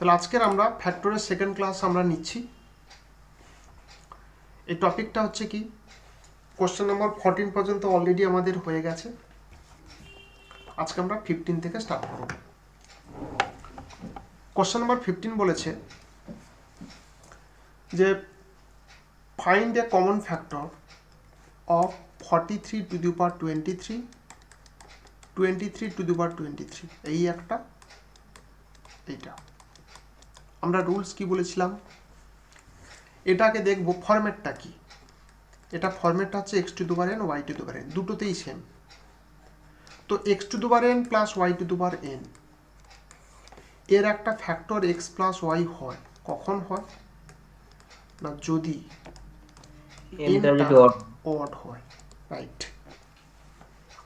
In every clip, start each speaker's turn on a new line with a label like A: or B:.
A: তাহলে আজকের আমরা ফ্যাক্টরের সেকেন্ড ক্লাস আমরা নিচ্ছি। এই টপিকটা হচ্ছে কি, কোশ্চেন নাম্বার 14 পর্যন্ত অলরেডি আমাদের হয়ে গেছে। আজকে আমরা 15 থেকে স্টার্ট করব। কোশ্চেন নাম্বার 15 বলেছে যে find a common factor of 43 to the power 23, 23 to the power 23, এই একটা, এইটা। আমরা রুলস কি বলেছিলাম, এটাকে দেখব ফরম্যাটটা কি। এটা ফরম্যাটটা হচ্ছে X to the power N, Y to the power N, দুটোতেই সেম। তো X to the power N plus Y to the power N এর একটা ফ্যাক্টর এক্স প্লাস ওয়াই হয়। কখন হয় না, যদি এনটা অড হয়, রাইট।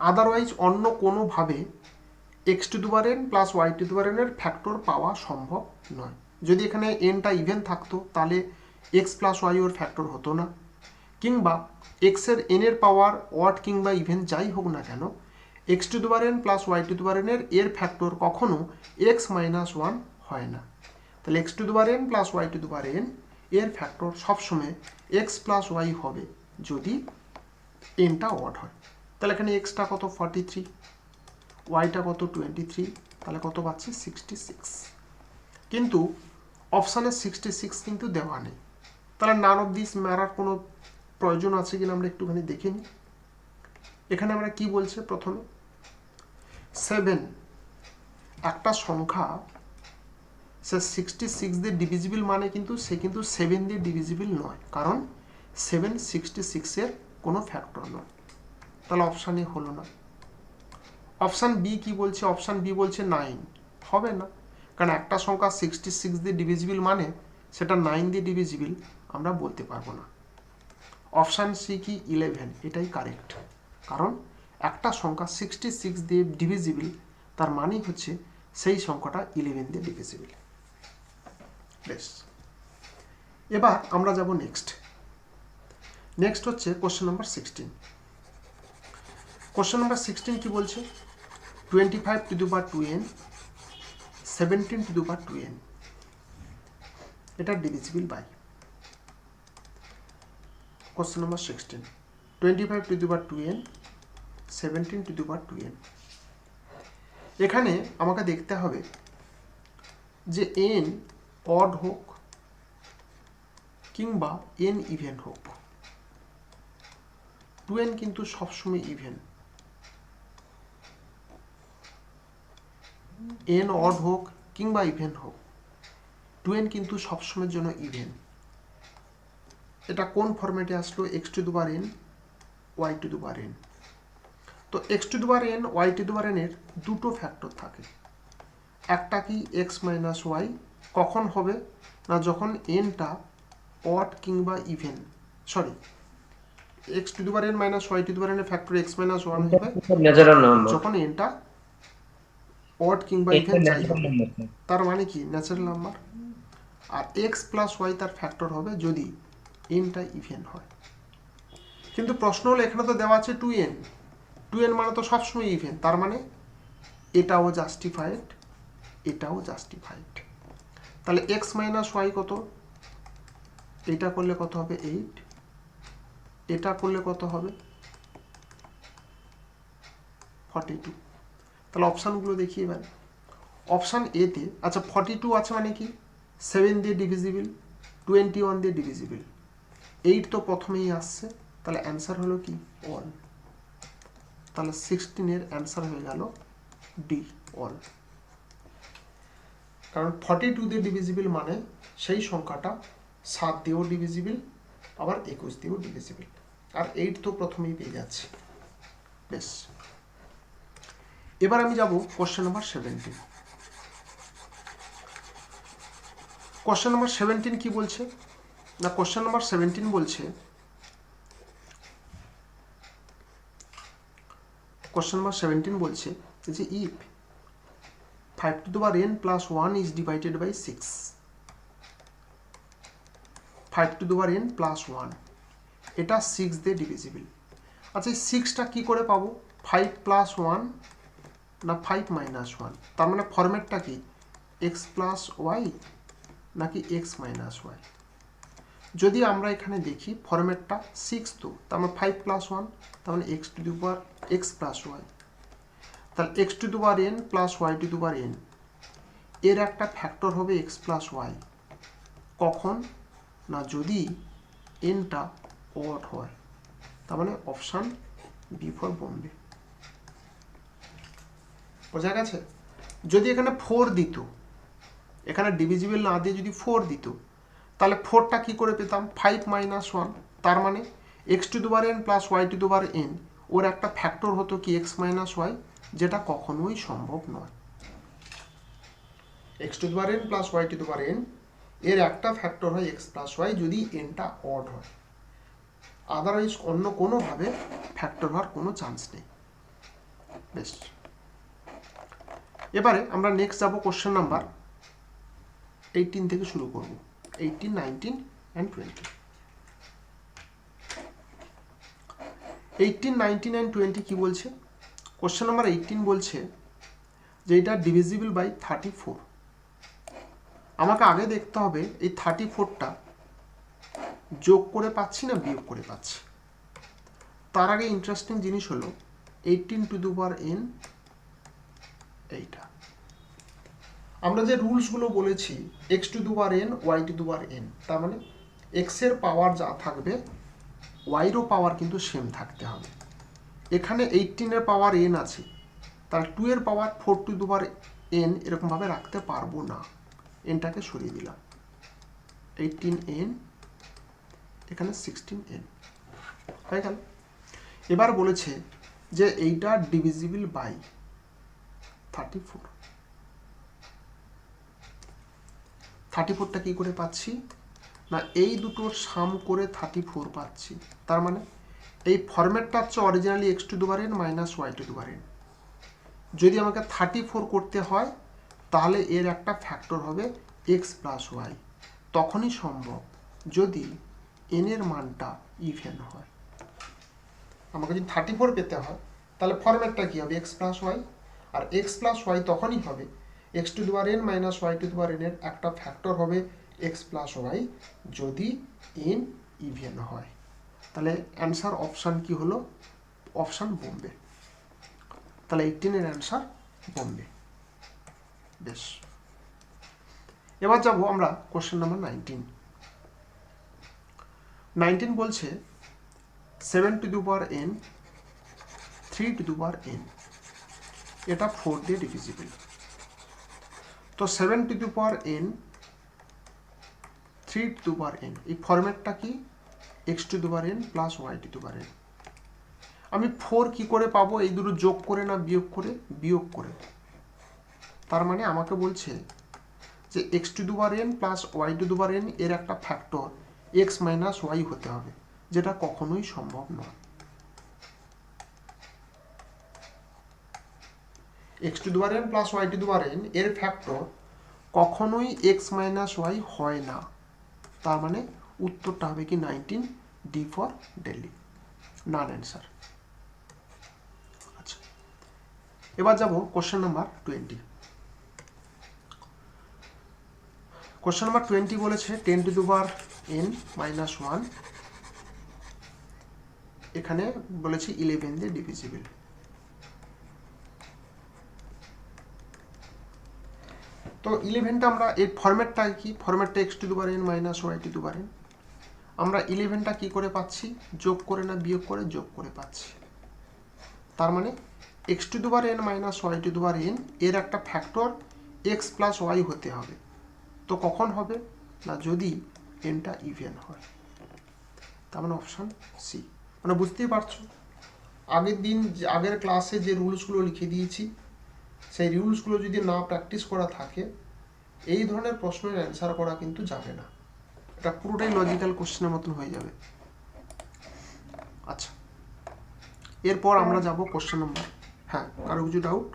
A: আদারওয়াইজ অন্য কোনোভাবে X to the power N plus Y to the power N এর ফ্যাক্টর পাওয়া সম্ভব নয়। যদি এখানে এনটা ইভেন থাকতো তাহলে এক্স প্লাস ওয়াই ওর ফ্যাক্টর হতো না, কিংবা এক্সের এনের পাওয়ার অড কিংবা ইভেন যাই হোক না কেন, X to the power N plus Y to the power N এর ফ্যাক্টর কখনো এক্স মাইনাস ওয়ান হয় না। তাহলে x to the power N plus Y to the power N এর ফ্যাক্টর সবসময় এক্স প্লাস ওয়াই হবে যদি এনটা অড হয়। তাহলে এখানে এক্সটা কত 43, ওয়াইটা কত 23, তাহলে কত পাচ্ছি 66। কিন্তু অপশানে 66 কিন্তু দেওয়া নেই। তাহলে নান অফ দিস ম্যাটার কোনো প্রয়োজন আছে কিনা আমরা একটুখানি দেখে নিই। এখানে আমরা কি বলছে, প্রথমে 7 একটা সংখ্যা, সে 66 দিয়ে ডিভিজিবল মানে কিন্তু সে কিন্তু 7 দিয়ে ডিভিজিবল নয়, কারণ 7 66-এর কোনো ফ্যাক্টর নয়। তাহলে অপশান এ হলো না। অপশান বি কি বলছে, অপশান বি বলছে 9, হবে না, কারণ একটা সংখ্যা 66 দিয়ে ডিভিজিবল মানে সেটা 9 দিয়ে ডিভিজিবল আমরা বলতে পারবো না। অপশান সি কি 11, এটাই কারেক্ট, কারণ একটা সংখ্যা 66 দিয়ে ডিভিজিবল তার মানে হচ্ছে সেই সংখ্যাটা 11 দিয়ে ডিভিজিবল। বেশ, এবার আমরা যাব নেক্সট। নেক্সট হচ্ছে কোশ্চেন নাম্বার 16। কোশ্চেন নাম্বার 16 কি বলছে, 25 to the power 2n, 17 to the power 2n, এটা divisible by. Question number 16, 25 to the power 2n, 17 to the power 2n। এখানে আমাকে দেখতে হবে যে n অড হোক কিংবা n ইভেন হোক। 2n কিন্তু সবসময় ইভেন, n অড হোক কিংবা ইভেন হোক, 2n কিন্তু সবসময়ের জন্য ইভেন। এটা কোন ফরম্যাটে আসলো, X to the power N, Y to the power N. তো X to the power N, Y to the power N এর দুটো ফ্যাক্টর থাকে। একটা কি এক্স মাইনাস ওয়াই, কখন হবে না যখন এনটা অড কিংবা even, sorry, X to the power N minus Y to the power N এর ফ্যাক্টর এক্স মাইনাস ওয়ান হবে যখন এনটা অড কিংবা ইভেন যাই হবে, তার মানে কি ন্যাচারাল নাম্বার। আর এক্স প্লাস ওয়াই তার ফ্যাক্টর হবে যদি এনটা ইভেন হয়। কিন্তু প্রশ্ন হলো এখানে তো দেওয়া আছে 2n, 2n মানে তো সবসময় ইভেন, তার মানে এটাও জাস্টিফাইড, এটাও জাস্টিফাইড। তাহলে এক্স মাইনাস ওয়াই কত, এটা করলে কত হবে 8, এটা করলে কত হবে 42। তাহলে অপশানগুলো দেখি এবার। অপশান এতে আচ্ছা 42 আছে মানে কি 7 দিয়ে ডিভিজিবল, 21 দিয়ে ডিভিজিবল, 8 তো প্রথমেই আসছে, তাহলে অ্যান্সার হলো কি অল। তাহলে 16 এর অ্যান্সার হয়ে গেল ডি, অল। কারণ 42 দিয়ে ডিভিজিবল মানে সেই সংখ্যাটা 7 দিয়েও ডিভিজিবল, আবার 21 দিয়েও ডিভিজিবল, আর 8 তো প্রথমেই পেয়ে যাচ্ছে। বেশ, এবার আমি যাব কোশ্চেন নাম্বার 17। কোশ্চেন নাম্বার 17 কি বলছে না, কোশ্চেন নাম্বার 17 বলছে, কোশ্চেন নাম্বার 17 বলছে যে if 5 to the power n plus 1 is divided by 6, 5 to the power n plus 1 এটা 6 দিয়ে ডিভিজিবল। আচ্ছা এই 6টা কী করে পাবো, 5 প্লাস 1 না 5 মাইনাস 1, তার মানে ফরম্যাটটা কি এক্স প্লাস ওয়াই নাকি এক্স মাইনাস ওয়াই। যদি আমরা এখানে দেখি ফরম্যাটটা 6 তো তার মানে 5 প্লাস 1 তার মানে x to the power x plus y, তাহলে x to the power N plus Y to the power N এর একটা ফ্যাক্টর হবে এক্স প্লাস ওয়াই। কখন না যদি এনটা অড হয়, তার মানে অপশান বি ফর বোম্বে। বোঝা গেছে? যদি এখানে 4 দিত, এখানে ডিভিজিবল না দিয়ে যদি 4 দিত, তাহলে 4টা কী করে পেতাম 5 মাইনাস 1, তার মানে x to the power N plus Y to the power n ওর একটা ফ্যাক্টর হতো কি এক্স মাইনাস ওয়াই, যেটা কখনোই সম্ভব নয়। X to the power N plus Y to the power N এর একটা ফ্যাক্টর হয় এক্স প্লাস ওয়াই যদি এনটা অড হয়, আদারওয়াইজ অন্য কোনোভাবে ফ্যাক্টর হওয়ার কোনো চান্স নেই। বেশ, এবারে আমরা নেক্সট যাব কোশ্চেন নাম্বার 18 থেকে শুরু করব। 18, 19 অ্যান্ড 20। 18, 19 অ্যান্ড 20 কি বলছে? কোশ্চেন নাম্বার 18 বলছে যে এটা ডিভিজিবল বাই 34। আমাকে আগে দেখতে হবে এই 34টা যোগ করে পাচ্ছি না বিয়োগ করে পাচ্ছি। তার আগে ইন্টারেস্টিং জিনিস হলো 18 টু দি পাওয়ার এন এইটা। আমরা যে রুলসগুলো বলেছি X to the power N Y to the power N, তার মানে এক্সের পাওয়ার যা থাকবে ওয়াইরও পাওয়ার কিন্তু সেম থাকতে হবে। এখানে 18-এর পাওয়ার এন আছে, তার 2 এর পাওয়ার 4 টু দি পাওয়ার এন এরকমভাবে রাখতে পারবো না, এনটাকে সরিয়ে দিলাম। 18n এখানে 16n হয়ে গেল। এবার বলেছে যে এইটা ডিভিজিবল বাই 34। 34টা কি করে পাচ্ছি না এই দুটোর সাম করে 34 পাচ্ছি। তার মানে এই ফরম্যাটটা হচ্ছে originally X to the power N minus Y to the power N. যদি আমাকে 34 করতে হয় তাহলে এর একটা ফ্যাক্টর হবে এক্স প্লাস ওয়াই, তখনই সম্ভব যদি এন এর মানটা ইভেন হয়। আমাকে যদি 34 পেতে হয় তাহলে ফরম্যাটটা কী হবে এক্স প্লাস ওয়াই, আর এক্স প্লাস ওয়াই তখনই হবে X to the power N minus Y to the power N এর একটা ফ্যাক্টর হবে এক্স প্লাস ওয়াই যদি এন ইভেন হয়। তাহলে অ্যান্সার অপশান কি হলো? অপশান বোম্বে। তাহলে 18-এর অ্যান্সার বোম্বে। বেশ, এবার যাব আমরা কোশ্চেন নাম্বার 19। 19 বলছে 7 to the power N 3 to the power N এটা 4 দিয়ে ডিভিজিবল। তো 7 to the power N 3 to the power N এই ফরম্যাটটা কি X to the power N plus Y to the power N. আমি 4 কি করে পাবো? এই দুটো যোগ করে না বিয়োগ করে? বিয়োগ করে। তার মানে আমাকে বলছে যে X to the power N plus Y to the power N এর একটা ফ্যাক্টর এক্স মাইনাস ওয়াই হতে হবে, যেটা কখনোই সম্ভব নয়। X to the power N plus Y to the power N এর ফ্যাক্টর কখনোই এক্স মাইনাস ওয়াই হয় না। তার মানে উত্তরটা হবে কি 19, D for Delhi, non answer. আচ্ছা, এবার যাব কোশ্চেন নাম্বার 20। কোশ্চেন নাম্বার 20 বলেছে 10 two the power N minus 1 এখানে বলেছি 11 দিয়ে ডিভিজিবল। তো 11টা আমরা এর ফরম্যাটটা কি? ফরম্যাটটা x to the power N minus Y to the power n. আমরা 11টা কি করে পাচ্ছি? যোগ করে না বিয়োগ করে? যোগ করে পাচ্ছি। তার মানে x to the power N minus Y to the power N এর একটা ফ্যাক্টর এক্স প্লাস ওয়াই হতে হবে। তো কখন হবে না যদি এনটা ইভেন হয়। তার মানে অপশান সি। মানে বুঝতেই পারছো আগের ক্লাসে যে রুলসগুলো লিখে দিয়েছি সেই রুলসগুলো যদি না প্র্যাকটিস করা থাকে এই ধরনের প্রশ্নের অ্যান্সার করা কিন্তু যাবে না, এটা পুরোটাই লজিক্যাল কোশ্চেনের মতন হয়ে যাবে। আচ্ছা, এরপর আমরা যাব কোশ্চেন নাম্বার, হ্যাঁ কারো কিছু ডাউট?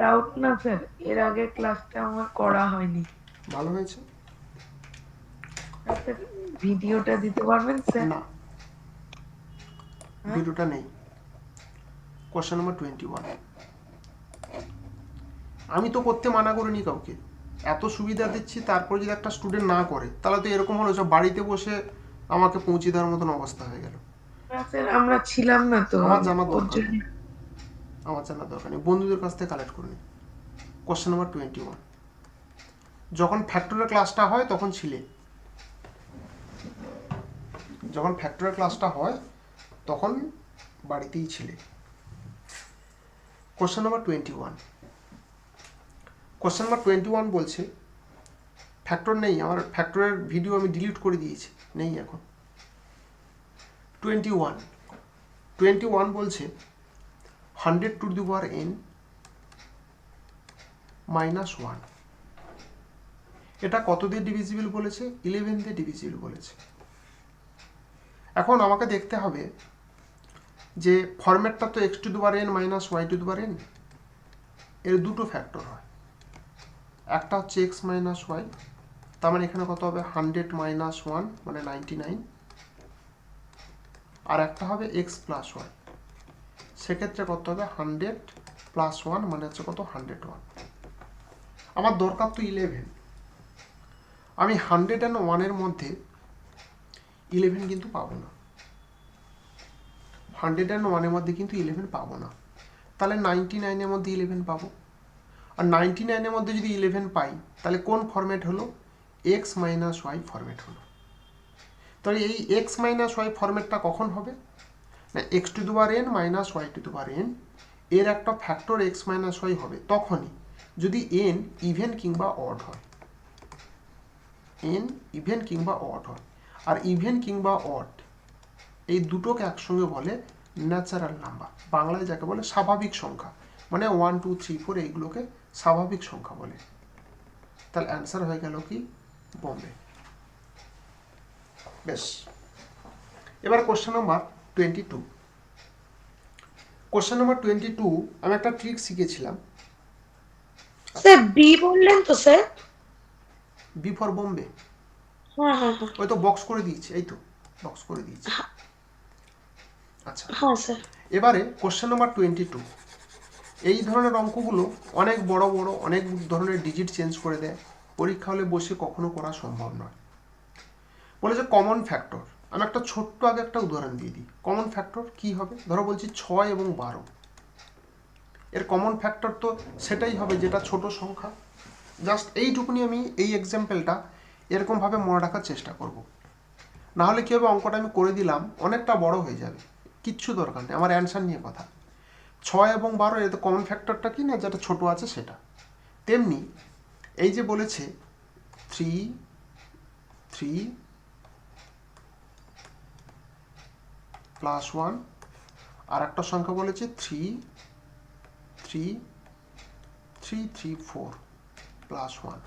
B: ডাউট না স্যার, এর আগে ক্লাসটা আমার করা হয়নি।
A: ভালো হয়েছে।
B: স্যার ভিডিওটা দিতে পারবেন স্যার?
A: না, ভিডিওটা নেই। কোশ্চেন নাম্বার 21 আমি তো করতে মানা করিনি কাউকে, এত সুবিধা দিচ্ছি, তারপর যদি একটা স্টুডেন্ট না করে তাহলে তো এরকম হলো সব বাড়িতে বসে আমাকে পৌঁছে দেওয়ার মতন অবস্থা হয়ে গেল।
B: না স্যার, আমরা ছিলাম না তো,
A: আমার জানার
B: ওর
A: দরকার
B: জন্য।
A: নেই, আমার জানার দরকার নেই, বন্ধুদের কাছ থেকে কালেক্ট করে নিই। কোশ্চেন নাম্বার 21, যখন ফ্যাক্টরের ক্লাসটা হয় তখন ছিলে, যখন ফ্যাক্টরের ক্লাসটা হয় তখন বাড়িতেই ছিলে। কোশ্চেন নাম্বার 21, কোশ্চেন নাম্বার 21 বলছে, ফ্যাক্টর নেই, আমার ফ্যাক্টরের ভিডিও আমি ডিলিট করে দিয়েছি, নেই এখন। 21 বলছে 100 টু দি পাওয়ার n -1, এটা কত দিয়ে ডিভিজিবল বলেছে? 11 দিয়ে ডিভিজিবল বলেছে। এখন আমাকে দেখতে হবে যে ফরম্যাটটা তো x to the power n minus y two the power n, এর দুটো ফ্যাক্টর হয়, একটা হচ্ছে x মাইনাস y, তার মানে এখানে কত হবে 100 মাইনাস 1 মানে 99, আর একটা হবে x প্লাস y, সেক্ষেত্রে কত হবে 100 প্লাস 1 মানে হচ্ছে কত 101। আমার দরকার তো 11, আমি 101 এর মধ্যে 11 কিন্তু পাবো না, 101 এর মধ্যে কিন্তু 11 পাবো না, তাহলে 99 এর মধ্যে 11 পাবো। আর 99 এর মধ্যে যদি 11 পাই তাহলে কোন ফরম্যাট হলো? x মাইনাস ওয়াই ফরম্যাট হলো। তাহলে এই x মাইনাস ওয়াই ফরম্যাটটা কখন হবে না, x to the power n minus Y to the power n এর একটা ফ্যাক্টর x মাইনাস ওয়াই হবে তখনই যদি n ইভেন কিংবা অড হয়, n ইভেন কিংবা অড হয়। আর ইভেন কিংবা অড এই দুটোকে একসঙ্গে বলে ন্যাচারাল নাম্বার, বাংলায় যাকে বলে স্বাভাবিক সংখ্যা, মানে 1 2 3 4 এইগুলোকে স্বাভাবিক সংখ্যা বলে। তাহলে অ্যান্সার হয়ে গেল কি বোম্বে। বেশ, এবার কোশ্চেন নাম্বার 22, কোশ্চেন নাম্বার 22 আমি একটা ট্রিক শিখেছিলাম।
B: স্যার বি বললেন তো স্যার?
A: বি ফর বোম্বে,
B: হ্যাঁ হ্যাঁ হ্যাঁ
A: ওই তো বক্স করে দিয়েছি, এই তো বক্স করে দিয়েছি। আচ্ছা,
B: হ্যাঁ স্যার।
A: এবারে কোশ্চেন নাম্বার 22, এই ধরনের অঙ্কগুলো অনেক বড় বড় অনেক ধরনের ডিজিট চেঞ্জ করে দেয়, পরীক্ষা হলে বসে কখনো করা সম্ভব নয়। বলে যে কমন ফ্যাক্টর, আমি একটা ছোট্ট আগে একটা উদাহরণ দিয়ে দিই। কমন ফ্যাক্টর কি হবে? ধরো বলছি 6 এবং 12, এর কমন ফ্যাক্টর তো সেটাই হবে যেটা ছোট সংখ্যা। জাস্ট এইটুকুনি আমি এই এক্সাম্পলটা এরকমভাবে মনে রাখার চেষ্টা করব, না হলে কী হবে, অঙ্কটা আমি করে দিলাম অনেকটা বড় হয়ে যাবে, কিচ্ছু দরকার নেই, আমার অ্যান্সার নিয়ে কথা। 6 এবং 12 এর তো কমন ফ্যাক্টরটা কি না, যেটা ছোট আছে সেটা। তেমনি এই যে বলেছে 3 3 প্লাস 1, আর একটা সংখ্যা বলেছে 3 3 3 3 4 প্লাস 1,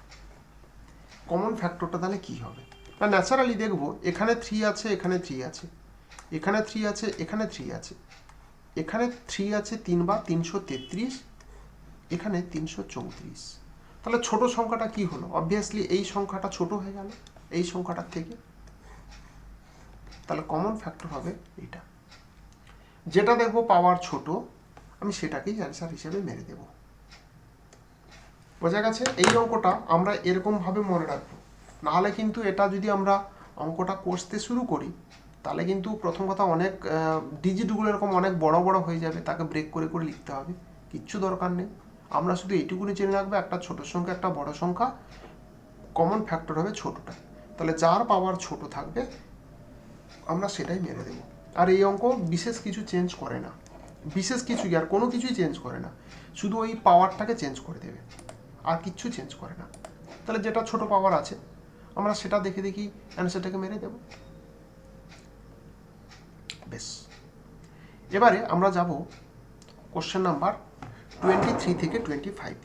A: কমন ফ্যাক্টরটা তাহলে কী হবে? না ন্যাচারালি দেখবো এখানে 3 আছে, এখানে 3 আছে, এখানে 3 আছে, এখানে 3 আছে, এখানে 3 আছে 3 বার 333, এখানে 334, তাহলে ছোট সংখ্যাটা কি হলো? অবভিয়াসলি এই সংখ্যাটা ছোট হয়ে গেল এই সংখ্যাটার থেকে, তাহলে কমন ফ্যাক্টর হবে এইটা। যেটা দেখবো পাওয়ার ছোট আমি সেটাকেই অ্যান্সার হিসেবে মেরে দেব। বোঝা গেছে? এই অঙ্কটা আমরা এরকমভাবে মনে রাখবো, নাহলে কিন্তু এটা যদি আমরা অঙ্কটা কষতে শুরু করি তাহলে কিন্তু প্রথম কথা অনেক ডিজিটগুলো এরকম অনেক বড় বড় হয়ে যাবে, তাকে ব্রেক করে করে লিখতে হবে, কিচ্ছু দরকার নেই। আমরা শুধু এইটুকুনি জেনে রাখবো একটা ছোট সংখ্যা একটা বড় সংখ্যা, কমন ফ্যাক্টর হবে ছোটটা, তাহলে যার পাওয়ার ছোট থাকবে আমরা সেটাই মেরে দেবো। আর এই অঙ্ক বিশেষ কিছু চেঞ্জ করে না, বিশেষ কিছু আর কোনো কিছুই চেঞ্জ করে না, শুধু ওই পাওয়ারটাকে চেঞ্জ করে দেবে, আর কিচ্ছু চেঞ্জ করে না। তাহলে যেটা ছোট পাওয়ার আছে আমরা সেটা দেখে দেখি অ্যান্সারটাকে মেরে দেব। বেশ, এবারে আমরা যাব কোশ্চেন নাম্বার 23 থেকে 25।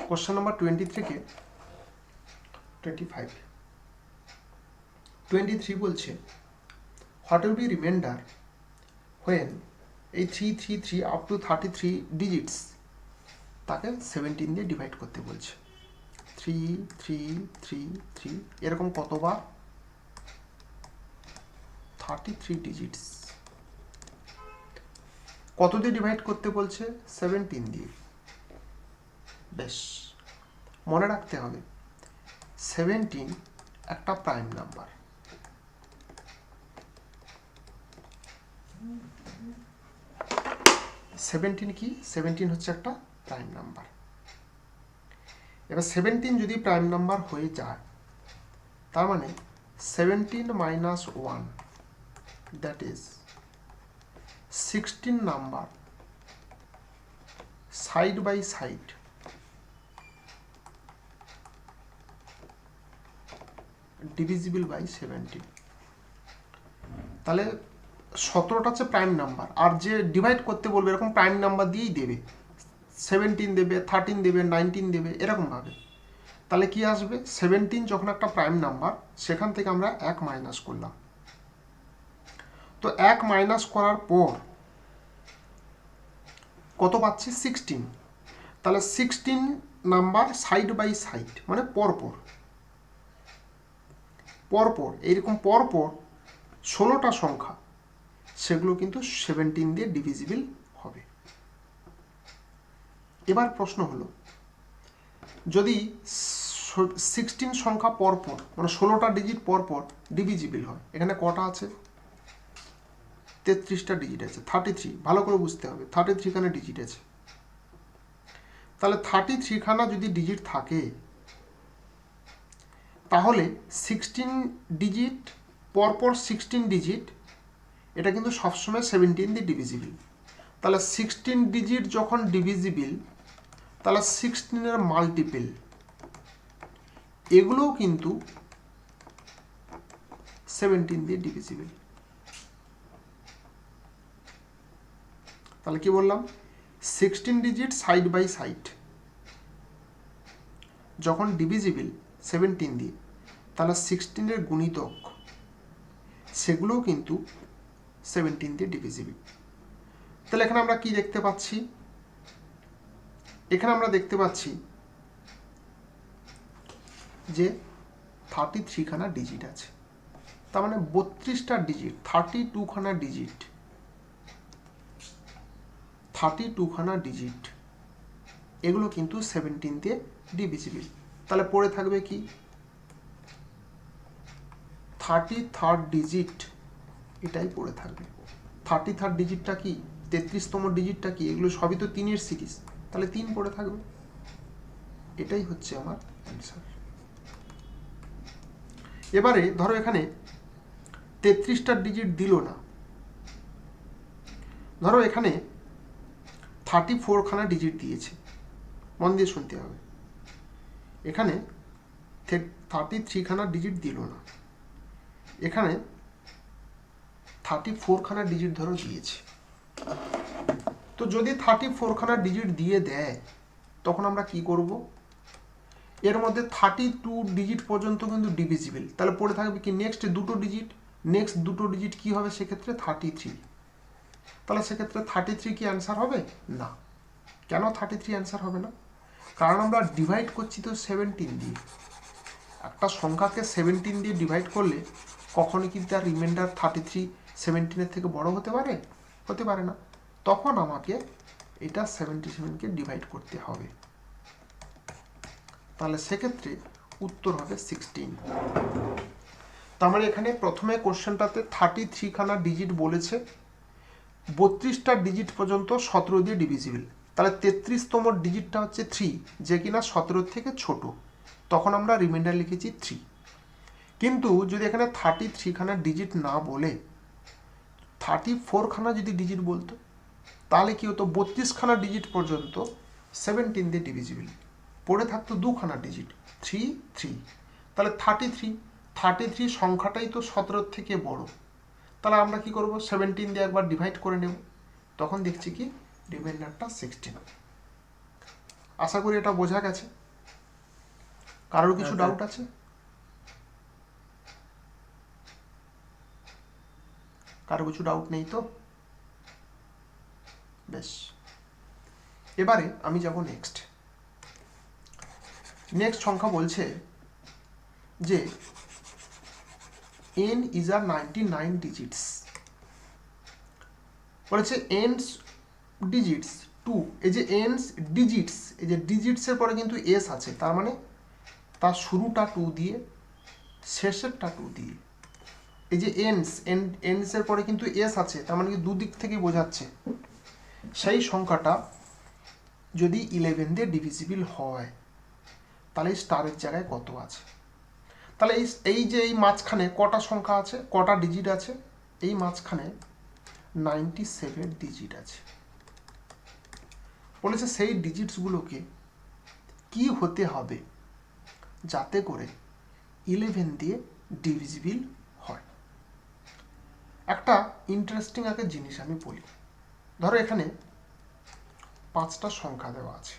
A: কোশ্চেন নাম্বার 23 থেকে 25। 23 বলছে what will be reminder when এই 333 আপ টু 33 ডিজিটস তাকে 17 দিয়ে ডিভাইড করতে বলছে। 3 3 3 3 এরকম কতবার? 33 ডিজিটস। কত দিয়ে ডিভাইড করতে বলছে? 17 দিয়ে। বেশ, মনে রাখতে হবে 17 একটা প্রাইম নাম্বার। কি 17 হচ্ছে একটা প্রাইম নাম্বার। এবার 17 যদি প্রাইম নাম্বার হয়ে যায়, তার মানে 17 minus 1 that is 16 number side by side divisible by 17। তাহলে 17টা হচ্ছে প্রাইম নাম্বার, আর যে ডিভাইড করতে বলবে এরকম প্রাইম নাম্বার দিয়েই দেবে। 17 দেবে, 13 দেবে, 19 দেবে, এরকমভাবে। তাহলে কি আসবে? 17 যখন একটা প্রাইম নাম্বার, সেখান থেকে আমরা 1 মাইনাস করলাম। তো 1 মাইনাস করার পর কত পাচ্ছি? 16। তাহলে 16 নাম্বার সাইড বাই সাইড মানে পরপর পরপর এইরকম পরপর 16টা সংখ্যা, সেগুলো কিন্তু 17 দিয়ে ডিভিজিবল হবে। এবার প্রশ্ন হলো, যদি 16 সংখ্যা পরপর মানে 16টা ডিজিট পরপর ডিভিজিবল হয়, এখানে কটা আছে? 33টা ডিজিট আছে। 33, ভালো করে বুঝতে হবে, 33 খানা ডিজিট আছে। তাহলে 33 খানা যদি ডিজিট থাকে, তাহলে 16 ডিজিট পরপর 16 ডিজিট, এটা কিন্তু সবসময় 17 দিয়ে ডিভিজিবল। তাহলে 16 ডিজিট যখন ডিভিজিবল, তাহলে 16 মাল্টিপল এগুলোও কিন্তু 17 দিয়ে ডিভিজিবল। তাহলে কি বললাম? 16 ডিজিট সাইড বাই সাইড যখন ডিভিজিবল 17 দিয়ে, তাহলে 16 গুণিতক সেগুলোও কিন্তু 17 দিয়ে ডিভিজিবল। তাহলে এখানে আমরা কি দেখতে পাচ্ছি? এখানে আমরা দেখতে পাচ্ছি যে 33 খানা ডিজিট আছে। তার মানে 32টা ডিজিট, 32 খানা ডিজিট, 32 খানা ডিজিট এগুলো কিন্তু 17 দিয়ে ডিভিজিবল। তাহলে পড়ে থাকবে কি? 33rd ডিজিট, এটাই পড়ে থাকবে। 33rd ডিজিটটা কি? 33তম ডিজিটটা কি? এগুলো সবই তো 3-এর সিরিজ, তাহলে 3 পড়ে থাকবে। এটাই হচ্ছে আমার অ্যান্সার। এবারে ধরো এখানে 33টা ডিজিট দিল না, ধরো এখানে 34 খানা ডিজিট দিয়েছে। মন দিয়ে শুনতে হবে, এখানে 33 খানা ডিজিট দিল না, এখানে 34 খানা ডিজিট ধরো দিয়েছে। তো যদি 34 খানা ডিজিট দিয়ে দেয়, তখন আমরা কি করব? এর মধ্যে 32 ডিজিট পর্যন্ত কিন্তু ডিভিজিবল। তাহলে পড়ে থাকবে কি? নেক্সট দুটো ডিজিট কি হবে সেক্ষেত্রে? 33। তাহলে সেক্ষেত্রে 33 কি অ্যান্সার হবে? না। কেন 33 অ্যান্সার হবে না? কারণ আমরা ডিভাইড করছি তো 17 দিয়ে। একটা সংখ্যাকে 17 দিয়ে ডিভাইড করলে কখনো কি তার রিমাইন্ডার 33 17-এর থেকে বড় হতে পারে? হতে পারে না। তখন আমাকে এটা 77কে ডিভাইড করতে হবে। তাহলে সেক্ষেত্রে উত্তর হবে 16। তার মানে এখানে প্রথমে কোশ্চেনটাতে 33 খানা ডিজিট বলেছে, 32টা ডিজিট পর্যন্ত 17 দিয়ে ডিভিজিবল। তাহলে 33তম ডিজিটটা হচ্ছে 3, যে কিনা 17 থেকে ছোট, তখন আমরা রিমাইন্ডার লিখেছি 3। কিন্তু যদি এখানে 33 খানা ডিজিট না বলে 34 খানা যদি ডিজিট বলতো, তাহলে কি হতো? 32 খানা ডিজিট পর্যন্ত 17 দিয়ে ডিভিজিবল, পড়ে থাকতো 2 খানা ডিজিট 3 3। তাহলে 33 সংখ্যাটাই তো 17 থেকে বড়। তাহলে আমরা কি করব? 17 দিয়ে একবার ডিভাইড করে নেব, তখন দেখছি কি রিমাইন্ডারটা 16। আশা করি এটা বোঝা গেছে। কারোর কিছু ডাউট আছে? কারো কিছু ডাউট নেই তো? বেশ, এবারে আমি যাব নেক্সট সংখ্যা বলছে যে n is a 99 digits, বলেছে n ডিজিটস 2, এই যে n ডিজিটস, এই যে ডিজিটসের পরে কিন্তু s আছে, তার মানে তার শুরুটা 2 দিয়ে শেষেরটা 2 দিয়ে। এই যে এন্স এর পরে কিন্তু s আছে, তার মানে কি দুদিক থেকে বোঝাচ্ছে সেই সংখ্যাটা যদি 11 দিয়ে ডিভিজিবল হয় তাহলে স্টারের জায়গায় কত আছে। তাহলে এই যে এই মাঝখানে কটা সংখ্যা আছে, কটা ডিজিট আছে, এই মাঝখানে 97 ডিজিট আছে। বলেছে সেই ডিজিটসগুলোকে কি হতে হবে যাতে করে 11 দিয়ে ডিভিজিবল হয়। একটা ইন্টারেস্টিং একটা জিনিস আমি বলি, ধরো এখানে 5টা সংখ্যা দেওয়া আছে,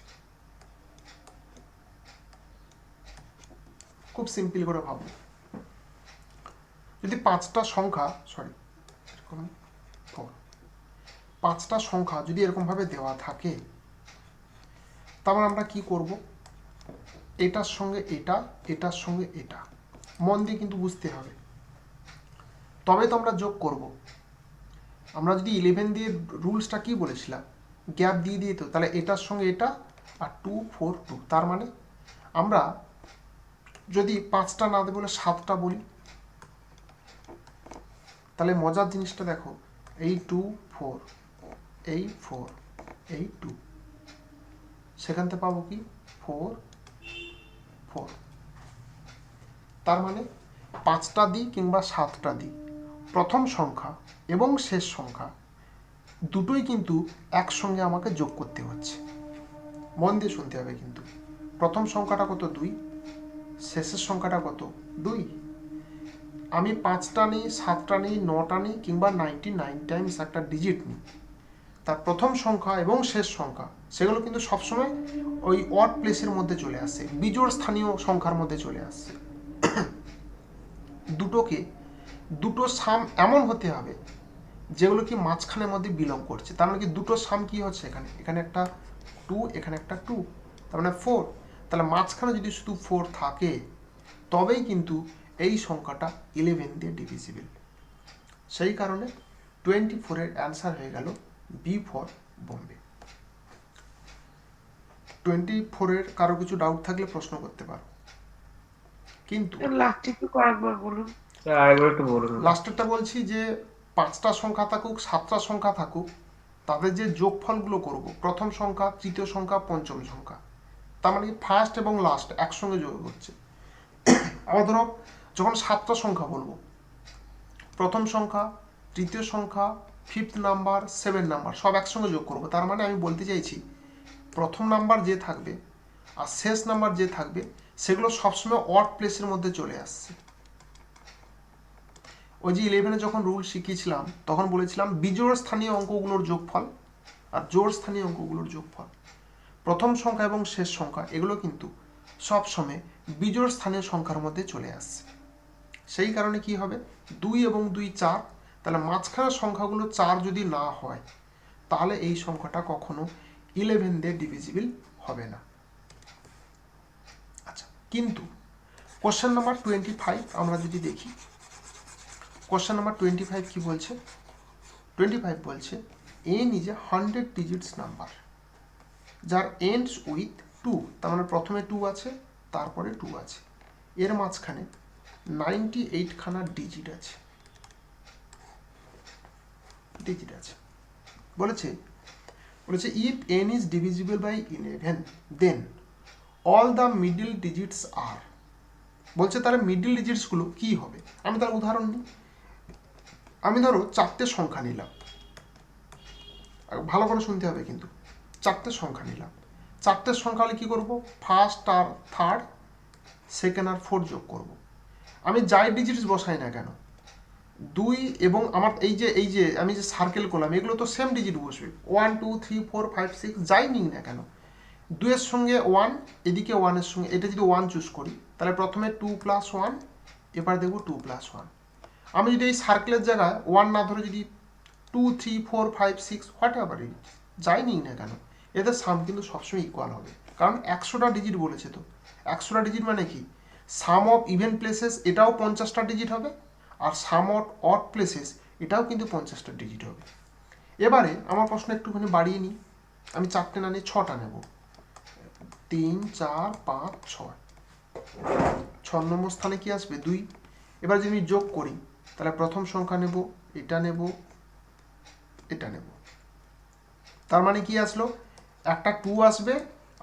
A: খুব সিম্পল করে ভাবো, যদি 5টা সংখ্যা এরকম 5টা সংখ্যা যদি এরকমভাবে দেওয়া থাকে, তারপর আমরা কি করব, এটার সঙ্গে এটা, এটার সঙ্গে এটা, মন দিয়ে কিন্তু বুঝতে হবে, তবে তো আমরা যোগ করব। আমরা যদি 11 দিয়ে রুলসটা কি বলেছিলাম, গ্যাপ দিয়ে দিই, তো তাহলে এটার সঙ্গে এটা আর 2 4 2, তার মানে আমরা যদি 5টা না দেবো বলে 7টা বলি, তাহলে মজার জিনিসটা দেখো, এই 2 4, এই 4, এই 2, সেখান থেকে পাবো কি 4 4, তার মানে 5টা দিই কিংবা 7টা দিই, প্রথম সংখ্যা এবং শেষ সংখ্যা দুটোই কিন্তু একসঙ্গে আমাকে যোগ করতে হচ্ছে। মন দিয়ে শুনতে হবে কিন্তু, প্রথম সংখ্যাটা কত 2, শেষের সংখ্যাটা কত 2। আমি 5টা নিই, 7টা নিই, 9টা নিই কিংবা 99 টাইমস একটা ডিজিট নিই, তার প্রথম সংখ্যা এবং শেষ সংখ্যা সেগুলো কিন্তু সবসময় ওই অড প্লেসের মধ্যে চলে আসে, বিজোড় স্থানীয় সংখ্যার মধ্যে চলে আসছে। দুটো সাম এমন হতে হবে যেগুলো কি মাঝখানের মধ্যে বিলং করছে, তার মানে কি দুটো সাম কি হচ্ছে, এখানে একটা 2, এখানে একটা 2, তার মানে 4, তাহলে মাঝখানে যদি শুধু 4 থাকে তবেই কিন্তু এই সংখ্যাটা 11 দিয়ে ডিভিজিবল। সেই কারণে 24 এর অ্যান্সার হয়ে গেল বি ফর বোম্বে। 24 এর কারো কিছু ডাউট থাকলে প্রশ্ন করতে পারো, কিন্তু
B: লাস্টে কি কয়েকবার বলুন,
C: আরেকবার একটু বলুন।
A: লাস্টেরটা বলছি যে 5টা সংখ্যা থাকুক 7টা সংখ্যা থাকুক, তাদের যে যোগফলগুলো করব, প্রথম সংখ্যা, তৃতীয় সংখ্যা, পঞ্চম সংখ্যা, তার মানে ফার্স্ট এবং লাস্ট একসঙ্গে যোগ হচ্ছে। আবার ধরো যখন 7টা সংখ্যা বলবো, প্রথম সংখ্যা, তৃতীয় সংখ্যা, 5th নাম্বার, 7 নাম্বার সব একসঙ্গে যোগ করব, তার মানে আমি বলতে চাইছি প্রথম নাম্বার যে থাকবে আর শেষ নাম্বার যে থাকবে সেগুলো সবসময় অড প্লেসের মধ্যে চলে আসছে। ওই যে 11-এ যখন রুল শিখিয়েছিলাম তখন বলেছিলাম বিজোড় স্থানীয় অঙ্কগুলোর যোগফল আর জোড় স্থানীয় অঙ্কগুলোর যোগফল, প্রথম সংখ্যা এবং শেষ সংখ্যা এগুলো কিন্তু সবসময় বিজোড় স্থানীয় সংখ্যার মধ্যে চলে আসছে। সেই কারণে কি হবে, 2 এবং 2 4, তাহলে মাঝখানের সংখ্যাগুলো 4 যদি না হয় তাহলে এই সংখ্যাটা কখনো 11 দিয়ে ডিভিজিবল হবে না। আচ্ছা, কিন্তু কোশ্চেন নাম্বার 25 আমরা যদি দেখি, কোশ্চেন নাম্বার 25 কি বলছে, 25 বলছে n is a 100 digits number যার ends with 2, তার মানে প্রথমে 2 আছে তারপরে 2 আছে, এর মাঝখানে 98 খানা ডিজিট আছে। বলেছে if n is divisible by 11 then all the middle digits are, বলছে তার মিডল ডিজিটসগুলো কি হবে। আমি তার উদাহরণ নিই, আমি ধরো 4টে সংখ্যা নিলাম, ভালো করে শুনতে হবে কিন্তু, 4টে সংখ্যা নিলাম, 4টে সংখ্যা হলে কী করবো, ফার্স্ট আর থার্ড, সেকেন্ড আর ফোর্থ যোগ করব। আমি যাই ডিজিটস বসাই না কেন, 2 এবং আমার এই যে আমি যে সার্কেল করলাম এগুলো তো সেম ডিজিট বসবে, 1 2 3 4 5 6 যাই নিই না কেন, 2 এর সঙ্গে 1, এদিকে 1 এর সঙ্গে, এটা যদি 1 চুজ করি তাহলে প্রথমে 2 + 1, এবার দেখব 2 + 1। আমি যদি এই সার্কেলের জায়গায় 1 না ধরে যদি 2 3 4 5 6 হোয়াট এভার ইট, যাই নিই না কেন এদের সাম কিন্তু সবসময় ইকুয়াল হবে, কারণ 100টা ডিজিট বলেছে। তো 100টা ডিজিট মানে কি, সাম অফ ইভেন প্লেসেস এটাও 50টা ডিজিট হবে, আর সাম অফ অড প্লেসেস এটাও কিন্তু 50টা ডিজিট হবে। এবারে আমার প্রশ্ন একটুখানি বাড়িয়ে নিই, আমি 4টে না নিয়ে 6টা নেব। 3 4 5 6, 6 নম্বর স্থানে কি আসবে 2। এবার যদি আমি যোগ করি তাহলে প্রথম সংখ্যা নেব, এটা নেব, এটা নেব, তার মানে কি আসলো, একটা 2 আসবে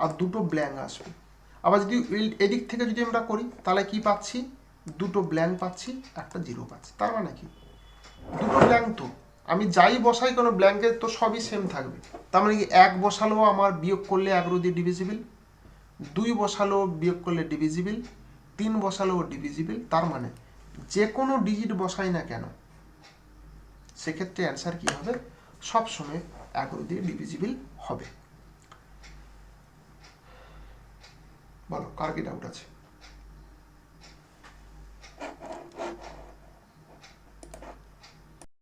A: আর দুটো ব্ল্যাঙ্ক আসবে। আবার যদি এদিক থেকে যদি আমরা করি তাহলে কি পাচ্ছি, দুটো ব্ল্যাঙ্ক পাচ্ছি, একটা 0 পাচ্ছি। তার মানে কি, দুটো ব্ল্যাঙ্ক, তো আমি যাই বসাই কোনো ব্ল্যাঙ্কের তো সবই সেম থাকবে। তার মানে কি 1 বসালেও আমার বিয়োগ করলে 11 দিয়ে ডিভিজিবল, 2 বসালেও বিয়োগ করলে ডিভিজিবল, 3 বসালেও ডিভিজিবল। তার মানে যে কোনো ডিজিট বসাই না কেন সেক্ষেত্রে অ্যান্সার কি হবে, সবসময় 11 দিয়ে ডিভিজিবল হবে। বলো কার কি ডাউট আছে।